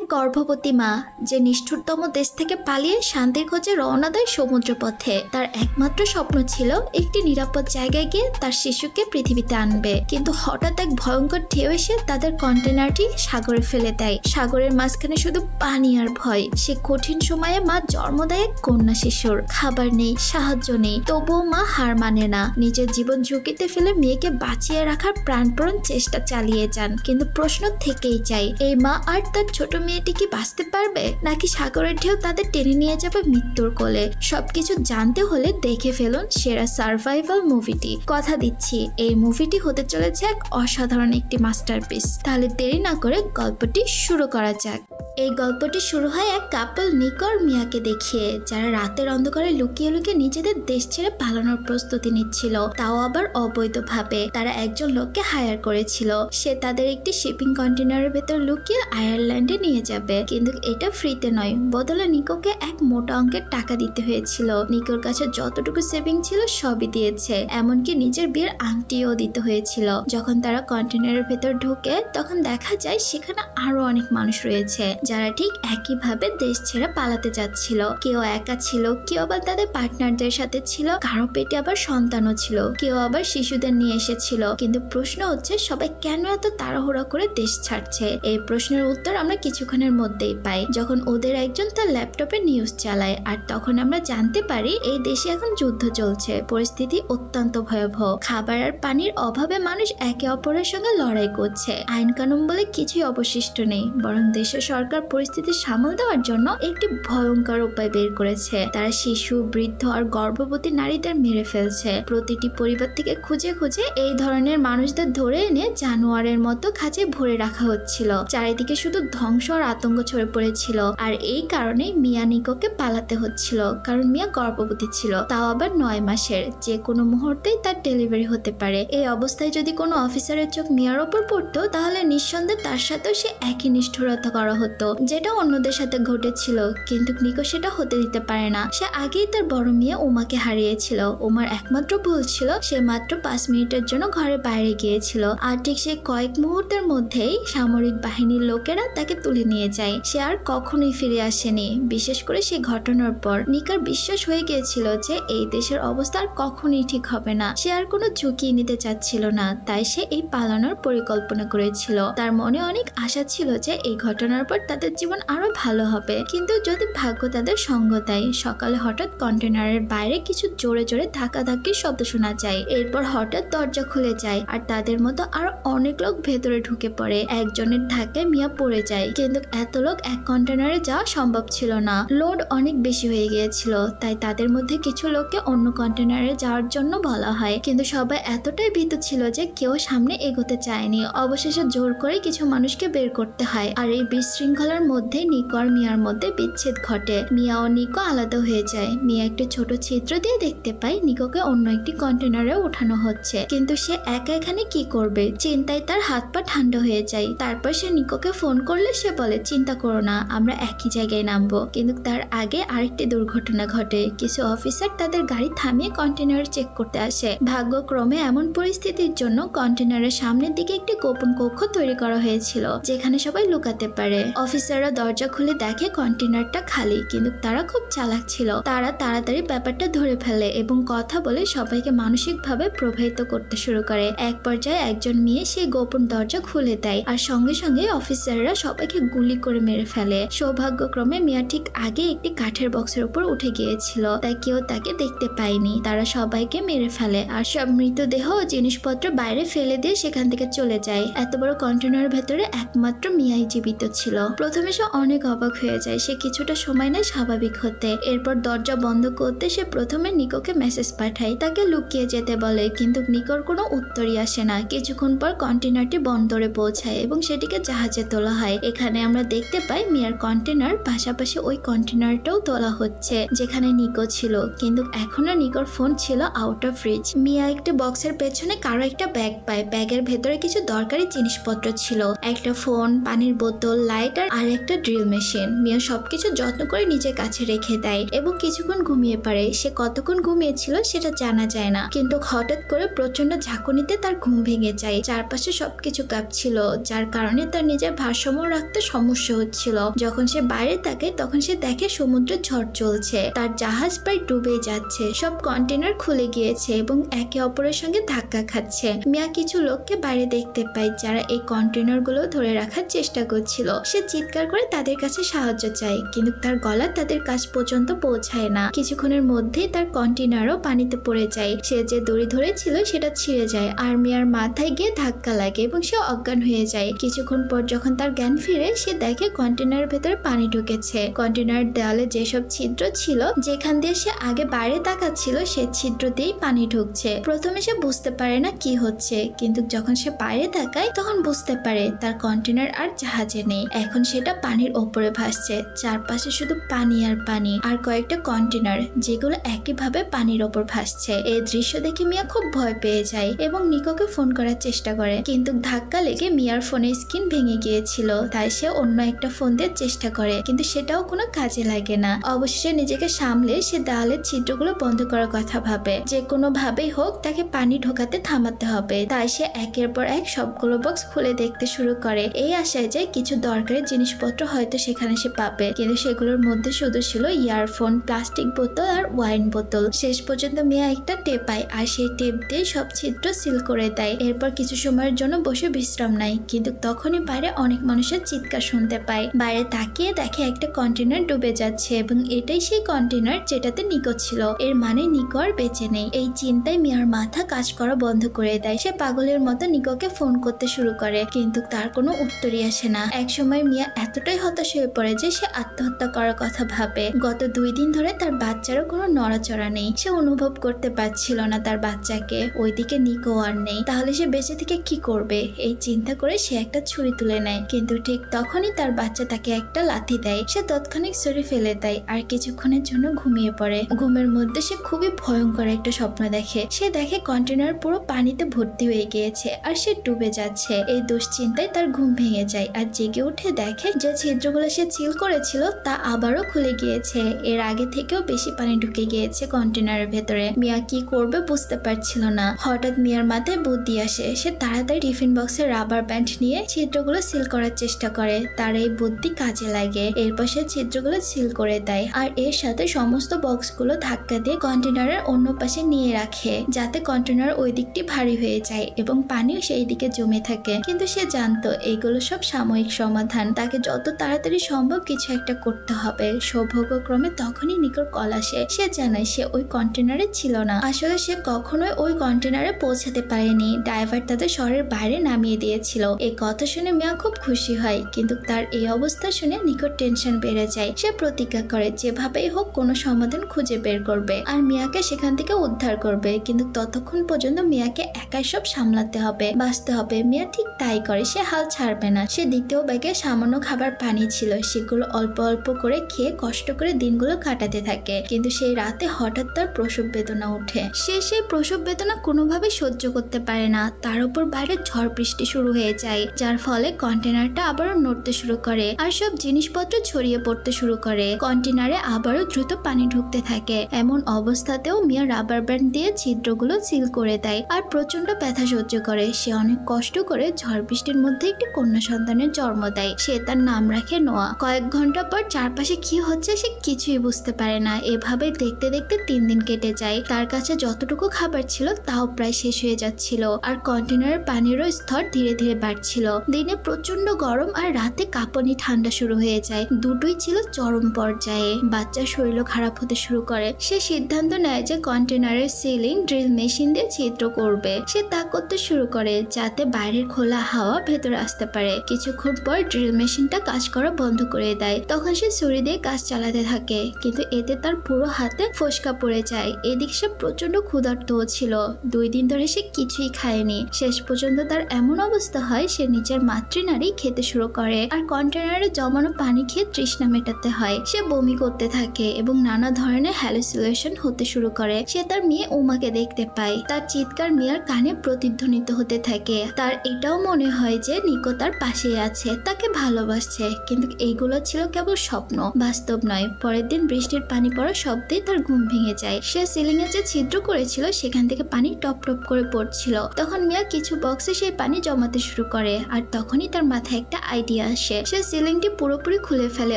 এক গর্ভবতী মা যে নিষ্ঠুরতম দেশ থেকে পালিয়ে শান্তির খোঁজে রওনা দেয় সমুদ্র পথে। তার একমাত্র স্বপ্ন ছিল একটি নিরাপদ জায়গায় গিয়ে তার শিশুকে পৃথিবীতে আনবে, কিন্তু হঠাৎ এক ভয়ঙ্কর ঢেউ এসে তাদের কন্টেনারটি সাগরে ফেলে দেয়। সাগরের মাঝখানে শুধু পানি আর ভয়। সে কঠিন সময়ে মা জন্ম দেয় এক কন্যা শিশুর। খাবার নেই, সাহায্য নেই, তবুও মা হার মানে না। নিজের জীবন ঝুঁকিতে ফেলে মেয়েকে বাঁচিয়ে রাখার প্রাণপণ চেষ্টা চালিয়ে যান। কিন্তু প্রশ্ন থেকেই যায়, এই মা আর তার ছোট মেয়েটি কি বাঁচতে পারবে, নাকি সাগরের ঢেউ তাদের টেনে নিয়ে যাবে মৃত্যুর কোলে? সবকিছু জানতে হলে দেখে ফেলুন সেরা সার্ভাইভাল মুভিটি। কথা দিচ্ছি এই মুভিটি হতে চলেছে এক অসাধারণ একটি মাস্টারপিস। তাহলে দেরি না করে গল্পটি শুরু করা যাক। এই গল্পটি শুরু হয় এক কাপল নিকো আর মিয়াকে দেখিয়ে, যারা রাতের অন্ধকারে লুকিয়ে লুকিয়ে নিজেদের দেশ ছেড়ে পালানোর প্রস্তুতি নিচ্ছিল, তাও আবার অবৈধভাবে। তারা একজন লোককে হায়ার করেছিল, সে তাদের একটি শিপিং কন্টেনারের ভেতর লুকিয়ে আয়ারল্যান্ডে নিয়ে যাবে। কিন্তু এটা ফ্রিতে নয়, বদলে নিকোকে এক মোটা অঙ্কের টাকা দিতে হয়েছিল। নিকোর কাছে যতটুকু সেভিং ছিল সবই দিয়েছে, এমনকি নিজের বিয়ের আংটিও দিতে হয়েছিল। যখন তারা কন্টেনারের ভেতর ঢুকে তখন দেখা যায় সেখানে আরো অনেক মানুষ রয়েছে যারা ঠিক একইভাবে দেশ ছেড়ে পালাতে যাচ্ছিল। কেউ একা ছিল, কেউ আবার তাদের পার্টনারদের সাথে ছিল, কারো পেটে আবার সন্তানও ছিল, কেউ আবার শিশুদের নিয়ে এসেছিল। কিন্তু প্রশ্ন হচ্ছে, সবাই কেন এত তাড়াহুড়া করে দেশ ছাড়ছে? এই প্রশ্নের উত্তর আমরা কিছুক্ষণের মধ্যেই পাই, যখন ওদের একজন তার ল্যাপটপে নিউজ চালায়। আর তখন আমরা জানতে পারি এই দেশে এখন যুদ্ধ চলছে, পরিস্থিতি অত্যন্ত ভয়াবহ। খাবার আর পানির অভাবে মানুষ একে অপরের সঙ্গে লড়াই করছে। আইন কানুন বলে কিছুই অবশিষ্ট নেই, বরং দেশের সরকার পরিস্থিতি সামাল দেওয়ার জন্য একটি ভয়ঙ্কর উপায় বের করেছে। তারা শিশু, বৃদ্ধ আর গর্ভবতী নারীদের মেরে ফেলছে। প্রতিটি পরিবার থেকে খুঁজে খুঁজে এই ধরনের মানুষদের ধরে এনে জানোয়ারের মতো খাঁচায় ভরে রাখা হচ্ছিল। চারিদিকে শুধু ধ্বংস আর আতঙ্ক ছড়ে পড়েছিল। আর এই কারণে মিয়া নিকোকে পালাতে হচ্ছিল, কারণ মিয়া গর্ভবতী ছিল, তাও আবার 9 মাসের। যে কোনো মুহূর্তেই তার ডেলিভারি হতে পারে। এই অবস্থায় যদি কোনো অফিসারের চোখ মিয়ার ওপর পড়তো, তাহলে নিঃসন্দেহে তার সাথেও সে একই নিষ্ঠুরতা করা হতো যেটা অন্যদের সাথে ঘটেছিল। কিন্তু নিকো সেটা হতে দিতে পারে না। সে আগেই তার বড় মেয়ে উমাকে হারিয়েছিল। উমার একমাত্র ভুল ছিল সে মাত্র 5 মিনিটের জন্য ঘরের বাইরে গিয়েছিল। আর ঠিক সে কয়েক মুহূর্তের মধ্যেই সামরিক বাহিনীর লোকেরা তাকে তুলে নিয়ে যায়। সে আর কখনোই ফিরে আসেনি। বিশেষ করে সেই ঘটনার পর নিকার বিশ্বাস হয়ে গিয়েছিল যে এই দেশের অবস্থা আর কখনোই ঠিক হবে না। সে আর কোনো ঝুঁকি নিতে চাচ্ছিল না, তাই সে এই পালানোর পরিকল্পনা করেছিল। তার মনে অনেক আশা ছিল যে এই ঘটনার পর তাদের জীবন আরো ভালো হবে। কিন্তু যদি ভাগ্য তাদের সঙ্গ দেয়, সকালে হঠাৎ কন্টেনারের বাইরে কিছু জোরে জোরে ধাক্কাধাক্কির শব্দ শোনা যায়। এরপর হঠাৎ দরজা খুলে যায় আর তাদের মতো আরো অনেক লোক ভেতরে ঢুকে পড়ে। একজনের ধাক্কায় মিয়া পড়ে যায়, কিন্তু এত লোক এক কন্টেনারে যাওয়া সম্ভব ছিল না। লোড অনেক বেশি হয়ে গিয়েছিল, তাই তাদের মধ্যে কিছু লোককে অন্য কন্টেনারে যাওয়ার জন্য বলা হয়। কিন্তু সবাই এতটাই ভীত ছিল যে কেউ সামনে এগোতে চায়নি। অবশেষে জোর করে কিছু মানুষকে বের করতে হয়। আর এই বিশৃঙ্খলার মধ্যে নিকো আর মিয়ার মধ্যে বিচ্ছেদ ঘটে। মিয়া ও নিকো আলাদা হয়ে যায়। মিয়া একটি ছোট ছিদ্র দিয়ে দেখতে পায় নিকোকে অন্য একটি কন্টেনারে ওঠানো হচ্ছে, কিন্তু সে একা এখানে কি করবে? চিন্তায় তার হাত পা ঠান্ডা হয়ে যায়। তারপর সে নিকোকে ফোন করলে সে বলে, চিন্তা করো না, আমরা একই জায়গায় নামবো। কিন্তু তার আগে আরেকটি দুর্ঘটনা ঘটে। কিছু অফিসার তাদের গাড়ি থামিয়ে কন্টেনার চেক করতে আসে। ভাগ্যক্রমে এমন পরিস্থিতির জন্য কন্টেনারের সামনের দিকে একটি গোপন কক্ষ তৈরি করা হয়েছিল, যেখানে সবাই লুকাতে পারে। অফিসাররা দরজা খুলে দেখে কন্টেনারটা খালি, কিন্তু তারা খুব চালাক ছিল। তারা তাড়াতাড়ি ব্যাপারটা ধরে ফেলে এবং কথা বলে সবাইকে মানসিকভাবে প্রভাবিত করতে শুরু করে। এক পর্যায়ে একজন মেয়ে সেই গোপন দরজা খুলে দেয় আর সঙ্গে সঙ্গে অফিসাররা সবাইকে গুলি করে মেরে ফেলে। সৌভাগ্যক্রমে মিয়া ঠিক আগে একটি কাঠের বক্সের উপর উঠে গিয়েছিল, তাই কেউ তাকে দেখতে পায়নি। তারা সবাইকে মেরে ফেলে আর সব মৃতদেহ ও জিনিসপত্র বাইরে ফেলে দিয়ে সেখান থেকে চলে যায়। এত বড় কন্টেনারের ভেতরে একমাত্র মিয়াই জীবিত ছিল। প্রথমে সে অনেক অবাক হয়ে যায়। সে কিছুটা সময় নেয় স্বাভাবিক হতে। এরপর দরজা বন্ধ করতে সে প্রথমে নিকোকে মেসেজ পাঠায়, তাকে লুকিয়ে যেতে বলে, কিন্তু নিকোর কোনো উত্তরই আসে না। কিছুক্ষণ পর কন্টেনারটি বন্দরে পৌঁছায় এবং সেটিকে জাহাজে তোলা হয়। এখানে আমরা দেখতে পাই মিয়ার কন্টেনার, পাশাপাশি ওই কন্টেনারটাও তোলা হচ্ছে যেখানে নিকো ছিল। কিন্তু এখনো নিকোর ফোন ছিল আউট অফ রিচ। মিয়া একটি বক্সের পেছনে কারো একটা ব্যাগ পায়। ব্যাগের ভেতরে কিছু দরকারি জিনিসপত্র ছিল, একটা ফোন, পানির বোতল, লাইট আর আর একটা ড্রিল মেশিন। মিয়া সবকিছু যত্ন করে নিজের কাছে রেখে দেয় এবং কিছুক্ষণ ঘুমিয়ে পড়ে। সে কতক্ষণ ঘুমিয়েছিল সেটা জানা যায় না, কিন্তু হঠাৎ করে প্রচন্ড ঝাঁকুনিতে তার ঘুম ভেঙে যায়। চারপাশে সবকিছু কাঁপছিল, যার কারণে তার নিজের ভারসাম্য রাখতে সমস্যা হচ্ছিল। যখন সে বাইরে থাকে তখন সে দেখে সমুদ্রে ঝড় চলছে, তার জাহাজ প্রায় ডুবে যাচ্ছে, সব কন্টেনার খুলে গিয়েছে এবং একে অপরের সঙ্গে ধাক্কা খাচ্ছে। মিয়া কিছু লোককে বাইরে দেখতে পায় যারা এই কন্টেনার গুলো ধরে রাখার চেষ্টা করছিল। সে চিৎকার করে তাদের কাছে সাহায্য চায়, কিন্তু তার গলা তাদের কাছ পর্যন্ত পৌঁছায় না। কিছুক্ষণের মধ্যেই তার কন্টেনারও পানিতে পড়ে যায়। সে যে দড়ি ধরেছিল সেটা ছিঁড়ে যায় আর মিয়ার মাথায় গিয়ে ধাক্কা লাগে এবং সে অজ্ঞান হয়ে যায়। কিছুক্ষণ পর যখন তার জ্ঞান ফিরে, সে দেখে কন্টেনারের ভেতরে পানি ঢুকেছে। কন্টেনার দেওয়ালে যেসব ছিদ্র ছিল, যেখান দিয়ে সে আগে বাইরে তাকাচ্ছিল, সে ছিদ্র দিয়েই পানি ঢুকছে। প্রথমে সে বুঝতে পারে না কি হচ্ছে, কিন্তু যখন সে বাইরে তাকায় তখন বুঝতে পারে তার কন্টেনার আর জাহাজে নেই। এখন সেটা পানির ওপরে ভাসছে। চারপাশে শুধু পানি আর পানি, আর কয়েকটা কন্টেনার যেগুলো একইভাবে পানির ওপর ভাসছে। এই দৃশ্য দেখে মিয়া খুব ভয় পেয়ে যায় এবং নিকোকে ফোন করার চেষ্টা করে, কিন্তু ধাক্কা লেগে মিয়ার ফোনের স্ক্রিন ভেঙে গিয়েছিল। তাই সে অন্য একটা ফোন দিয়ে চেষ্টা করে, কিন্তু সেটাও কোনো কাজে লাগে না। অবশেষে নিজেকে সামলে সে দেওয়ালের ছিদ্রগুলো বন্ধ করার কথা ভাবে। যে কোনো ভাবেই হোক তাকে পানি ঢোকাতে থামাতে হবে। তাই সে একের পর এক সবগুলো বক্স খুলে দেখতে শুরু করে, এই আশায় যে কিছু দরকারি জিনিসপত্র হয়তো সেখানে সে পাবে, কিন্তু সেগুলোর মধ্যে শুধু ছিল ইয়ারফোন, প্লাস্টিক বোতল আর ওয়াইন বোতল। শেষ পর্যন্ত মিয়া একটা টেপ পায় আর সেই টেপ দিয়ে সব ছিদ্র সিল করে দেয়। এরপর কিছু সময়ের জন্য বসে বিশ্রাম নেয়, কিন্তু তখনই বাইরে অনেক মানুষের চিৎকার শুনতে পায়। বাইরে তাকিয়ে দেখে একটা কন্টেনার ডুবে যাচ্ছে এবং এটাই সেই কন্টেনার যেটাতে নিকো ছিল। এর মানে নিকো আর বেঁচে নেই। এই চিন্তায় মিয়ার মাথা কাজ করা বন্ধ করে দেয়। সে পাগলের মতো নিকোকে ফোন করতে শুরু করে, কিন্তু তার কোনো উত্তরই আসে না। একসময় মিয়া এতটাই হতাশ হয়ে পড়ে যে সে আত্মহত্যা করার কথা ভাবে। গত 2 দিন ধরে তার বাচ্চারও কোনো নড়াচড়া নেই। সে অনুভব করতে পারছিল না তার বাচ্চাকে। ওইদিকে নিকো আর নেই, তাহলে সে বেঁচে থেকে কি করবে? এই চিন্তা করে সে একটা ছুরি তুলে নেয়, কিন্তু ঠিক তখনই তার বাচ্চা তাকে একটা লাথি দেয়। সে তৎক্ষণিক ছুরি ফেলে দেয় আর কিছুক্ষণের জন্য ঘুমিয়ে পড়ে। ঘুমের মধ্যে সে খুবই ভয়ঙ্কর একটা স্বপ্ন দেখে। সে দেখে কন্টেনার পুরো পানিতে ভর্তি হয়ে গিয়েছে আর সে ডুবে যাচ্ছে। এই দুশ্চিন্তায় তার ঘুম ভেঙে যায় আর জেগে উঠে দেখে যে ছিদ্রগুলো সে সিল করেছিল তা আবারও খুলে গিয়েছে। এর আগে থেকেও বেশি পানি ঢুকে গিয়েছে কন্টেনারের ভেতরে। মিয়া কি করবে বুঝতে পারছিল না। হঠাৎ মিয়ার মাথায় বুদ্ধি আসে। সে তাড়াতাড়ি টিফিন বক্সের রাবার ব্যান্ড নিয়ে ছিদ্রগুলো সিল করার চেষ্টা করে। তার এই বুদ্ধি কাজে লাগে। এরপর সে ছিদ্রগুলো সিল করে দেয় আর এর সাথে সমস্ত বক্সগুলো ধাক্কা দিয়ে কন্টেনারের অন্য পাশে নিয়ে রাখে, যাতে কন্টেনার ওই দিকটি ভারী হয়ে যায় এবং পানিও সেই দিকে জমে থাকে। কিন্তু সে জানতো এইগুলো সব সাময়িক সমাধান। তাকে যত তাড়াতাড়ি সম্ভব কিছু একটা করতে হবে। সৌভাগ্যক্রমে তখনই নিকোর কল আসে। সে জানায় সে ওই কন্টেনারে ছিল না। আসলে সে কখনোই ওই কন্টেনারে পৌঁছাতে পারেনি। ড্রাইভার তাদের শহরের বাইরে নামিয়ে দিয়েছিল। এই কথা শুনে মিয়া খুব খুশি হয়, কিন্তু তার এই অবস্থা শুনে নিকোর টেনশন বেড়ে যায়। সে প্রতিজ্ঞা করে যেভাবেই হোক কোনো সমাধান খুঁজে বের করবে আর মিয়াকে সেখান থেকে উদ্ধার করবে। কিন্তু ততক্ষণ পর্যন্ত মিয়াকে একাই সব সামলাতে হবে, বাঁচতে হবে। মিয়া ঠিক তাই করে। সে হাল ছাড়বে না। সে দ্বিতীয় ব্যাগে সামান্য খাবার পানি ছিল, সেগুলো অল্প অল্প করে খেয়ে কষ্ট করে দিনগুলো কাটাতে থাকে। কিন্তু সেই রাতে হঠাৎ তার প্রসব বেদনা ওঠে। সে সেই প্রসব বেদনা কোনোভাবে সহ্য করতে পারে না। তার উপর বাইরে ঝড় বৃষ্টি শুরু হয়ে যায়, যার ফলে কন্টেনারটা আবারও নড়তে শুরু করে আর সব জিনিসপত্র ছড়িয়ে পড়তে শুরু করে। কন্টেনারে আবারও দ্রুত পানি ঢুকতে থাকে। এমন অবস্থাতেও মিয়া রাবার ব্যান্ড দিয়ে ছিদ্রগুলো সিল করে দেয় আর প্রচন্ড ব্যথা সহ্য করে। সে অনেক কষ্ট করে ঝড় বৃষ্টির মধ্যে একটি কন্যা সন্তানের জন্ম দেয়। সে তার নাম রাখে নোয়া। কয়েক ঘন্টা পর চারপাশে কি হচ্ছে সে কিছুই বুঝতে পারে না। এভাবে দেখতে দেখতে 3 দিন কেটে যায়। তার কাছে যতটুকু খাবার ছিল তাও প্রায় শেষ হয়ে যাচ্ছিল আর কন্টেনারের পানিরও স্তর ধীরে ধীরে বাড়ছিল। দিনে প্রচন্ড গরম আর রাতে কাঁপুনি ঠান্ডা শুরু হয়ে যায়। দুটোই ছিল চরম পর্যায়ে। বাচ্চার শরীরও খারাপ হতে শুরু করে। সে সিদ্ধান্ত নেয় যে কন্টেনারের সিলিং ড্রিল মেশিন দিয়ে ছিদ্র করবে। সে তা করতে শুরু করে যাতে বাইরের খোলা হাওয়া ভেতরে আসতে পারে। কিছুক্ষণ পর ড্রিল মেশিনটা কাজ করা বন্ধ করে দেয়। তখন সে ছুরি দিয়ে কাজ চালাতে থাকে, কিন্তু এতে তার পুরো হাতে ফোসকা পড়ে যায়। এদিকে সে প্রচন্ড ক্ষুধার্ত ছিল। 2 দিন ধরে সে কিছুই খায়নি। শেষ পর্যন্ত তার এমন অবস্থা হয় সে নিজের মাতৃনারী খেতে শুরু করে আর কন্টেনারে জমানো পানি খেয়ে তৃষ্ণা মেটাতে হয়। সে বমি করতে থাকে এবং নানা ধরনের হ্যালুসিনেশন হতে শুরু করে। সে তার মেয়ে উমাকে দেখতে পায়। তার চিৎকার মিয়ার কানে প্রতিধ্বনিত হতে থাকে। তার এটাও মনে হয় যে নিকো তার পাশে আছে, তাকে ভালো ভালোবাসছে, কিন্তু এইগুলো ছিল কেবল স্বপ্ন, বাস্তব নয়। পরের দিন বৃষ্টির পানি পড়া শব্দে তার ঘুম ভেঙে যায়। সে সিলিং এ যে ছিদ্র করেছিল সেখান থেকে পানি টপ টপ করে পড়ছিল। তখন মিয়া কিছু বক্সে সেই পানি জমাতে শুরু করে, আর তখনই তার মাথায় একটা আইডিয়া আসে। সে সিলিংটি পুরোপুরি খুলে ফেলে।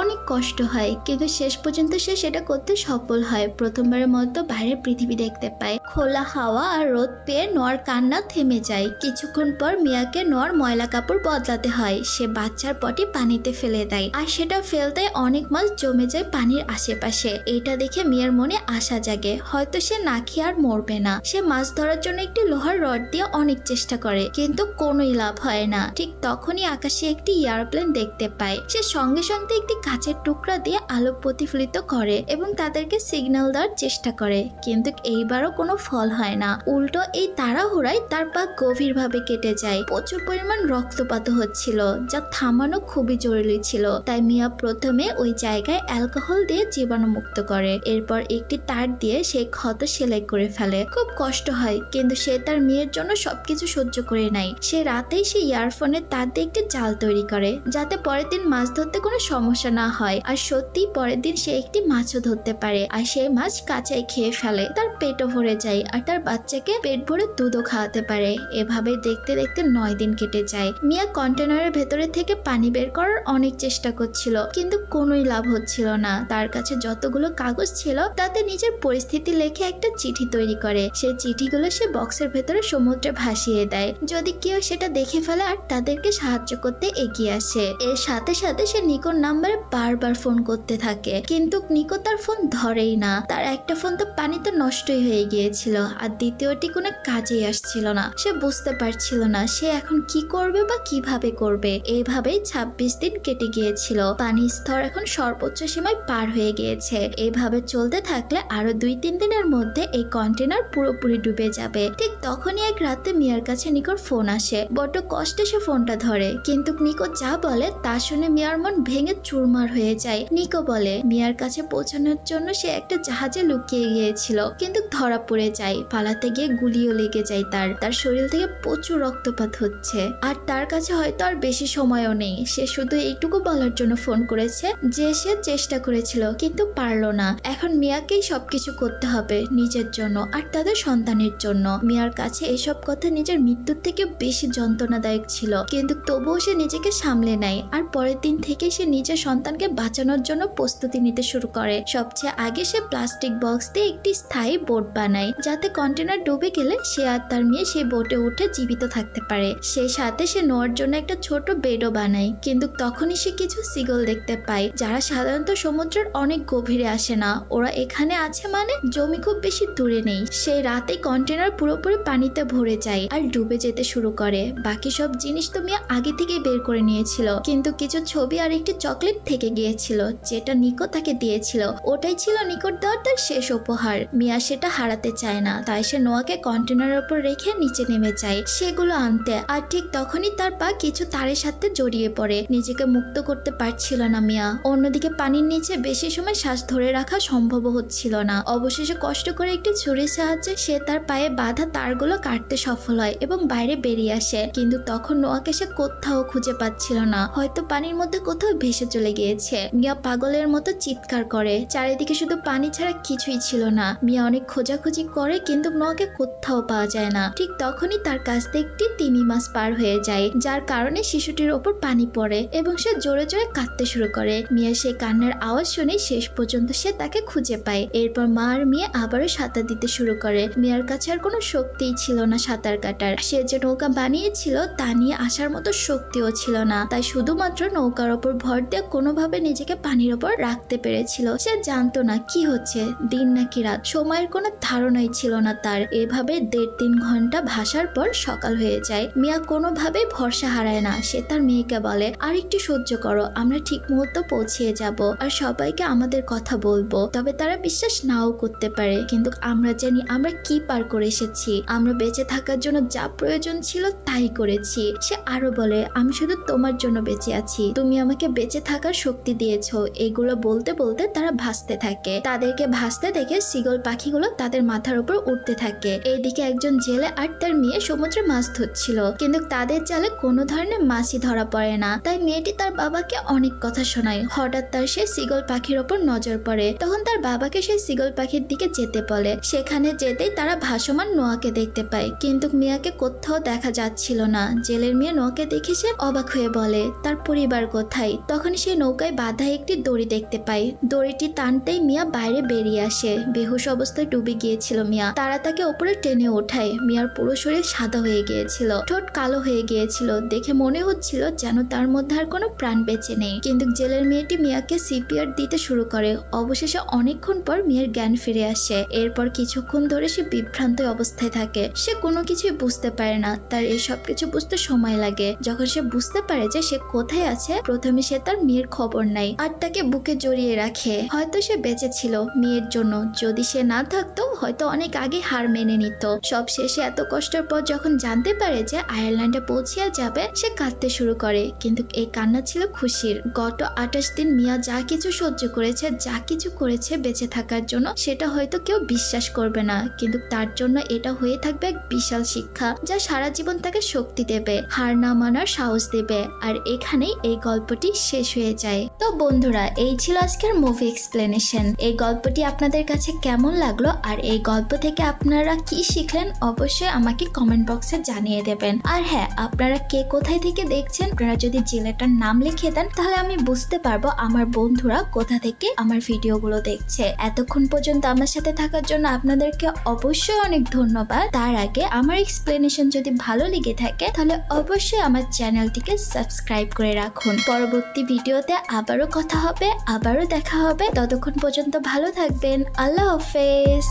অনেক কষ্ট হয়, কিন্তু শেষ পর্যন্ত সে সেটা করতে সফল হয়। প্রথমবারের মতো বাইরের পৃথিবী দেখতে পায়। খোলা হাওয়া আর রোদ পেয়ে নোয়ার কান্না থেমে যায়। কিছুক্ষণ পর মিয়াকে নোয়ার ময়লা কাপড় বদলাতে হয়। সে বাচ্চার পটি পানিতে ফেলে দেয়, আর সেটা ফেলতে অনেক মাছ জমে যায় পানির আশেপাশে। এটা দেখে মিয়ার মনে আশা জাগে, হয়তো সে না খেয়ে আর মরবে না। সে মাছ ধরার জন্য একটি লোহার রড দিয়ে অনেক চেষ্টা করে, কিন্তু কোনোই লাভ হয় না। ঠিক তখনই আকাশে একটি এয়ারপ্লেন দেখতে পায়। সে সঙ্গে সঙ্গে একটি কাঁচের টুকরা দিয়ে আলো প্রতিফলিত করে এবং তাদেরকে সিগন্যাল দেওয়ার চেষ্টা করে, কিন্তু এইবারও কোনো ফল হয় না। উল্টো এই তাড়াহুড়ায় তার পা গভীরভাবে কেটে যায়। প্রচুর পরিমাণ রক্তপাত হচ্ছিল, যা থামানো খুবই জরুরি ছিল। তাই মিয়া প্রথমে ওই জায়গায় অ্যালকোহল দিয়ে জীবাণুমুক্ত করে। এরপর একটি তার দিয়ে সেই ক্ষত সেলাই করে ফেলে। খুব কষ্ট হয়, কিন্তু সে তার মেয়ের জন্য সবকিছু সহ্য করে নেয়। সে রাতেই সে ইয়ারফোনের তার দিয়ে একটি জাল তৈরি করে, যাতে পরের দিন মাছ ধরতে কোনো সমস্যা না হয়। আর সত্যি পরের দিন সে একটি মাছও ধরতে পারে, আর সেই মাছ কাঁচাই খেয়ে ফেলে। তার পেটও ভরে যায়, আর তার বাচ্চাকে পেট ভরে দুধও খাওয়াতে পারে। এভাবে দেখতে দেখতে 9 দিন কেটে যায়। মিয়া কন্টেনারের ভেতরে থেকে পানি বের করার অনেক চেষ্টা করছিল, কিন্তু কোনোই লাভ হচ্ছিল না। তার কাছে যতগুলো কাগজ ছিল তাতে নিজের পরিস্থিতি লেখে একটা চিঠি তৈরি করে। সেই চিঠিগুলো সে বক্সের ভেতরে সমুদ্রে ভাসিয়ে দেয়, যদি কেউ সেটা দেখে ফেলে আর তাদেরকে সাহায্য করতে এগিয়ে আসে। এর সাথে সাথে সে নিকোর নাম্বারে বারবার ফোন করতে থাকে, কিন্তু নিকো তার ফোন ধরেই না। তার একটা ফোন তো পানিতে নষ্টই হয়ে গিয়েছিল, আর দ্বিতীয়টি কোনো কাজেই আসছিল না। সে বুঝতে পারছিল না সে এখন কি করবে বা কিভাবে করবে। এইভাবেই 26 দিন কেটে গিয়েছিল। পানির স্তর এখন সর্বোচ্চ সীমায় পার হয়ে গিয়েছে। এইভাবে চলতে থাকলে আরো 2-3 দিনের মধ্যে এই কন্টেনার পুরোপুরি ডুবে যাবে। ঠিক তখনই এক রাতে মিয়ার কাছে নিকোর ফোন আসে। বড্ড কষ্টে সে ফোনটা ধরে, কিন্তু নিকো যা বলে তা শুনে মিয়ার মন ভেঙে চুরমার হয়ে যায়। নিকো বলে মিয়ার কাছে পৌঁছানোর জন্য সে একটা জাহাজে লুকিয়ে গিয়েছিল, কিন্তু ধরা পড়ে যায়। পালাতে গিয়ে গুলিও লেগে যায়। তার শরীর থেকে প্রচুর রক্তপাত হচ্ছে, আর তার কাছে হয়তো আর বেশি সময়ও নেই। সে শুধু এইটুকু বলার জন্য ফোন করেছে যে সে চেষ্টা করেছিল কিন্তু পারলো না। এখন মিয়াকেই সবকিছু করতে হবে, নিজের জন্য আর তাদের সন্তানের জন্য। মিয়ার কাছে এসব কথা নিজের মৃত্যুর থেকে বেশি যন্ত্রণাদায়ক ছিল, কিন্তু তবুও সে নিজেকে সামলে নেয়। আর পরের দিন থেকে সে নিজের সন্তানকে বাঁচানোর জন্য প্রস্তুতি নিতে শুরু করে। সবচেয়ে আগে সে প্লাস্টিক বক্স দিয়ে একটি স্থায়ী বোট বানায়, যাতে কন্টেনার ডুবে গেলে সে আর তার মেয়ে সেই বোটে উঠে জীবিত থাকতে পারে। সেই সাথে সে নোয়ার জন্য একটা ছোট বেডও বানায়, কিন্তু তখনই সে কিছু সিগল দেখতে পায়, যারা সাধারণত সমুদ্রের অনেক গভীরে আসে না। ওরা এখানে আছে মানে জমি খুব বেশি দূরে নেই। সেই রাতে কন্টেনার পুরোপুরি পানিতে ভরে যায় আর ডুবে যেতে শুরু করে। বাকি সব জিনিস তো মিয়া আগে থেকে বের করে নিয়েছিল, কিন্তু কিছু ছবি আর একটি চকলেট থেকে গিয়েছিল, যেটা নিকো তাকে দিয়েছিল। ওটাই ছিল নিকোর দেওয়া তার শেষ উপহার। মিয়া সেটা হারাতে চায় না, তাই সে নোয়াকে কন্টেনারের উপর রেখে নিচে নেমে যায় সেগুলো আনতে। আর ঠিক তখনই তার পা কিছু তারের সাথে জড়িয়ে পড়ে। নিজেকে মুক্ত করতে পারছিল না মিয়া। অন্যদিকে পানির নিচে বেশি সময় শ্বাস ধরে রাখা সম্ভব হচ্ছিল না। অবশেষে কষ্ট করে একটি ছুরির সাহায্যে সে তার পায়ে বাঁধা তারগুলো কাটতে সফল হয় এবং বাইরে বেরিয়ে আসে। কিন্তু তখন নোয়াকে সে কোথাও খুঁজে পাচ্ছিল না, হয়তো পানির মধ্যে কোথাও ভেসে চলে গিয়েছে। মিয়া পাগলের মতো চিৎকার করে। চারিদিকে শুধু পানি ছাড়া কিছুই ছিল না। মিয়া অনেক খোঁজাখুঁজি করে, কিন্তু নোয়াকে কোথাও পাওয়া যায় না। ঠিক তখনই তার কাছ থেকে একটি তিমি মাছ পার হয়ে যায়, যার কারণে শিশুটির ওপর পানি পড়ে এবং সে জোরে জোরে কাঁদতে শুরু করে। মিয়া সে কান্নার আওয়াজ শুনে শেষ পর্যন্ত সে তাকে খুঁজে পায়। এরপর মা আর মেয়ে আবারও সাঁতার দিতে শুরু করে। মিয়ার কাছে আর কোনো শক্তিই ছিল না সাঁতার কাটার। সে যে নৌকা বানিয়েছিল তা নিয়ে আসার মতো শক্তিও ছিল না, তাই শুধুমাত্র নৌকার ওপর ভর দিয়ে কোনোভাবে নিজেকে পানির ওপর রাখতে পেরেছিল। সে জানতো না কি হচ্ছে, দিন নাকি রাত, সময়ের কোনো ধারণাই ছিল না তার। এভাবে 1.5-3 ঘন্টা ভাসার পর সকাল হয়ে যায়। মিয়া কোনোভাবেই ভরসা হারায় না। সে তার মেয়েকে বলে, আর একটু সহ্য করো, আমরা ঠিক মুহূর্তে পৌঁছিয়ে যাব আর সবাইকে আমাদের কথা বলবো। তবে তারা বিশ্বাস নাও করতে পারে, কিন্তু আমরা জানি আমরা কি পার করে এসেছি। আমরা বেঁচে থাকার জন্য যা প্রয়োজন ছিল তাই করেছি। সে আরো বলে, আমি শুধু তোমার জন্য বেঁচে আছি, তুমি আমাকে বেঁচে থাকার শক্তি দিয়েছো। এগুলো বলতে বলতে তারা ভাসতে থাকে। তাদেরকে ভাসতে দেখে সিগল পাখিগুলো তাদের মাথার উপর উঠতে থাকে। এইদিকে একজন জেলে আর তার মেয়ে সমুদ্রে মাছ ধরছিল, কিন্তু তাদের জালে কোনো ধরনের মাছই ধরা পড়ে না। না, তাই মেয়েটি তার বাবাকে অনেক কথা শোনায়। হঠাৎ তার সেই সিগল পাখির ওপর নজর পড়ে। তখন তার বাবাকে সেই সিগল পাখির দিকে যেতে বলে। সেখানে যেতেই তারা ভাসমান নোয়াকে দেখতে পায়, কিন্তু মিয়াকে কোথাও দেখা যাচ্ছিল না। জেলের মেয়ে নোয়াকে দেখে সে অবাক হয়ে বলে তার পরিবার কোথায়। তখন সে নৌকায় বাঁধা একটি দড়ি দেখতে পায়। দড়িটি টানতেই মিয়া বাইরে বেরিয়ে আসে। বেহুশ অবস্থায় ডুবে গিয়েছিল মিয়া। তারা তাকে উপরে টেনে ওঠায়। মিয়ার পুরো শরীর সাদা হয়ে গিয়েছিল, ঠোঁট কালো হয়ে গিয়েছিল। দেখে মনে হচ্ছিল যেন তার মধ্যে আর কোনো প্রাণ বেঁচে নেই। কিন্তু জেলের মেয়েটি মিয়াকে সিপিআর দিতে শুরু করে। অবশেষে অনেকক্ষণ পর মিয়ার জ্ঞান ফিরে আসে। এরপর কিছুক্ষণ ধরে সে বিভ্রান্ত অবস্থায় থাকে। সে কোনো কিছুই বুঝতে পারে না। তার এই সব কিছু বুঝতে সময় লাগে। যখন সে বুঝতে পারে যে সে কোথায় আছে, প্রথমে সে তার মেয়ের খবর নেয় আর তাকে বুকে জড়িয়ে রাখে। হয়তো সে বেঁচে ছিল মেয়ের জন্য। যদি সে না থাকতো হয়তো অনেক আগে হার মেনে নিত। সব শেষে এত কষ্টের পর যখন জানতে পারে যে আয়ারল্যান্ডে পৌঁছিয়া যাবে, সে কাঁদতে শুরু করে। কিন্তু এই কান্না ছিল খুশির। গত 28 দিন মিয়া যা কিছু সহ্য করেছে, যা কিছু করেছে বেঁচে থাকার জন্য, সেটা হয়তো কেউ বিশ্বাস করবে না, কিন্তু তার জন্য এটা হয়ে থাকবে এক বিশাল শিক্ষা, যা সারা জীবন তাকে শক্তি দেবে, হার না মানার সাহস দেবে। আর এখানেই এই গল্পটি শেষ হয়ে যায়। তো বন্ধুরা, এই ছিল আজকের মুভি এক্সপ্লেনেশন। এই গল্পটি আপনাদের কাছে কেমন লাগলো আর এই গল্প থেকে আপনারা কি শিখলেন অবশ্যই আমাকে কমেন্ট বক্সে জানিয়ে দেবেন। আর হ্যাঁ, আপনারা কে কোথায় থেকে দেখছেন, আপনারা যদি জেলাটার নাম লিখে দেন তাহলে আমি বুঝতে পারবো আমার বন্ধুরা কোথা থেকে আমার ভিডিওগুলো দেখছে। এতক্ষণ পর্যন্ত আমার সাথে থাকার জন্য আপনাদেরকে অবশ্যই অনেক ধন্যবাদ। তার আগে আমার এক্সপ্লেনেশন যদি ভালো লেগে থাকে তাহলে অবশ্যই আমার চ্যানেলটিকে সাবস্ক্রাইব করে রাখুন। পরবর্তী ভিডিওতে আবারও কথা হবে, আবারও দেখা হবে। ততক্ষণ পর্যন্ত ভালো থাকবেন। আল্লাহ হাফেজ।